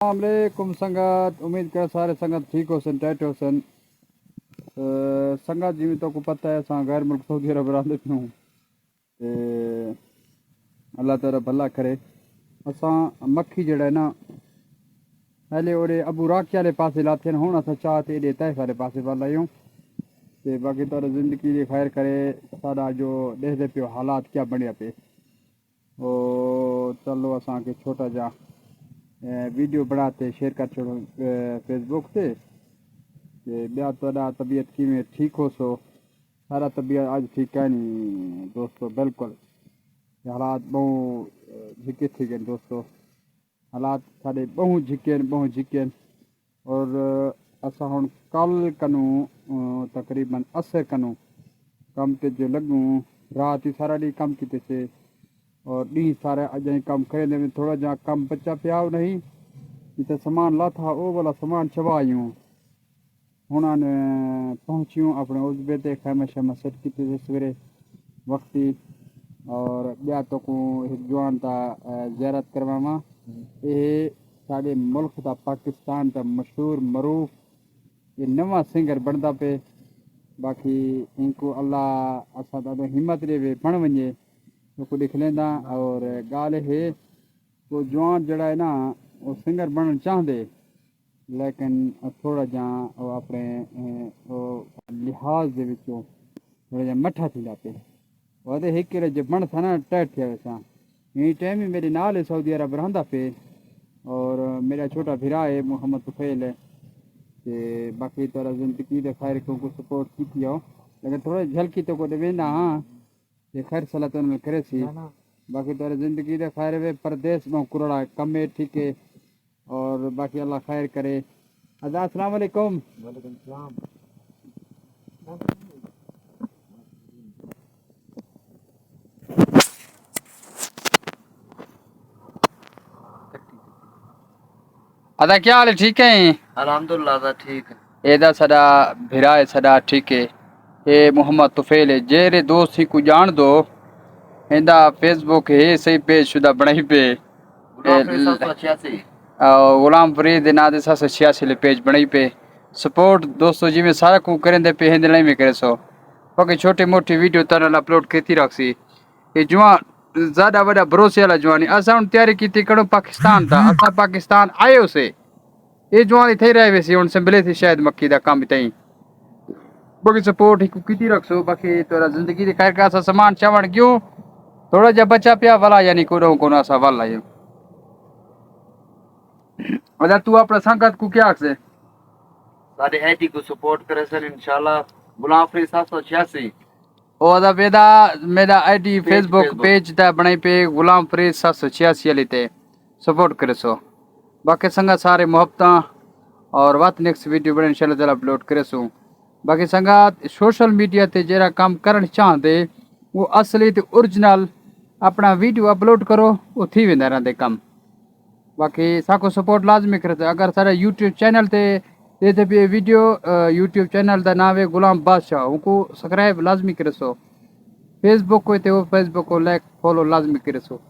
अस्सलामुअलैकुम संगत, उम्मीद कर सारे संगत ठीक हो सन, टाइट हो सन। संगत जिमें तो को पता है असां गैर मुल्क सऊदी अरब रहंदे पियूं ते अल्लाह ताला भला करे। असां मक्खी जड़ा है ना पहले ओड़े अबू राकी वाले पासे लाथे हुण असां चाह ते एॾे तैफ वाले पासे वल आहियूं ते बाक़ी तौर ज़िंदगी दी खैर करे। साडा जो ॾिसदे पियो हालात क्या बणिया पे ओ चलो असांखे छोटा जा वीडियो बनाते शेयर कर छोड़ो फेसबुक से ब्या तोड़ा तबीयत की में ठीक हो सो सारा तबीयत आज ठीक है नहीं दोस्तों। बिल्कुल हालात बहु झिके थी गए दोस्तों, हालात साढ़े बहु झिके और असा हम कल कनू तकरीबन असर कनू कम ते जो लगूँ रात ही सारा डी कम किते से और डी सारे अजय कम करे में थोड़ा जा कम बच्चा पिया नहीं जिते सामान ला था वो वाला सामान चबायूं हुनने पहुंचियूं अपने उजबे ते खैमा शैमा सेट किते सवेरे वक्ती और ब्या तो को एक जवान ता ज़ियारत करवावा। ये साढ़े मुल्क दा पाकिस्तान दा मशहूर मरूफ ये नवा सिंगर बनदा पे। बाकी इनको अल्लाह असा दा हिम्मत देवे बण वने को दिख लेंदा और गाल है वो जवान जड़ा है ना वो सिंगर बनना चाहते लेकिन थोड़ा जा वो अपने वो लिहाज दे विचों थोड़ा जा मठा थी लाते वो एक जो बन था ना टाइट थे वैसा यही टाइम ही मेरे नाल है सऊदी अरब रहंदा पे और मेरा छोटा भिरा है मोहम्मद तुफैल है ते बाकी तोरा जिंदगी दे खैर को सपोर्ट की हो लेकिन थोड़ा झलकी तो को देवे ना ये खैर सलाह तो में करे सी। बाकी तोरे जिंदगी दे खैर वे परदेश में कुरड़ा कमे ठीक है और बाकी अल्लाह खैर करे। अदा अस्सलाम वालेकुम। वालेकुम सलाम। अदा क्या हाल है ठीक है? अल्हम्दुलिल्लाह दा ठीक है। एदा सदा भिरा है सदा ठीक है। ये मोहम्मद तुफैल है जेरे दोस्त ही को जान दो इंदा फेसबुक है सही पेज शुदा बनाई पे गुलाम फरीद नादे 786 पेज बनाई पे सपोर्ट दोस्तों जी में सारा को करें दे पे हिंद में करे सो बाकी छोटी मोटी वीडियो तरह अपलोड करती रखसी। ये जुआ ज्यादा बड़ा भरोसे वाला जवानी असा तैयारी की करो पाकिस्तान था असा पाकिस्तान आयो से ये जवानी थे रहे वैसे उन संभले थी शायद मक्की दा काम तई बाकी सपोर्ट ही की रखसो। बाकी तोरा जिंदगी दे खैर का सा सामान चावण क्यों थोड़ा जा बच्चा पिया वाला यानी को सा वाला ये अदा तू अपना संगत को क्या से सारे आईटी को सपोर्ट करे सर इंशाल्लाह। गुलाम फरीद 786 ओ अदा बेदा मेरा आईडी फेसबुक पेज ता बनाई पे गुलाम फरीद 786 वाली ते सपोर्ट करे सो। बाकी संगत सारे मोहब्बता और बात नेक्स्ट वीडियो बने इंशाल्लाह ताला अपलोड करे सो। बाकी संगत सोशल मीडिया ते जरा काम करन चाहते वो असली ते ओरिजिनल अपना वीडियो अपलोड करो वो थी वेंदा रहंदे कम। बाकी साको सपोर्ट लाजमी करते अगर सारा यूट्यूब चैनल ते देते पे वीडियो यूट्यूब चैनल का नाम है गुलाम बादशाह उनको सब्सक्राइब लाजमी करे सो। फेसबुक को ते वो फेसबुक को लाइक फॉलो लाजमी करे सो।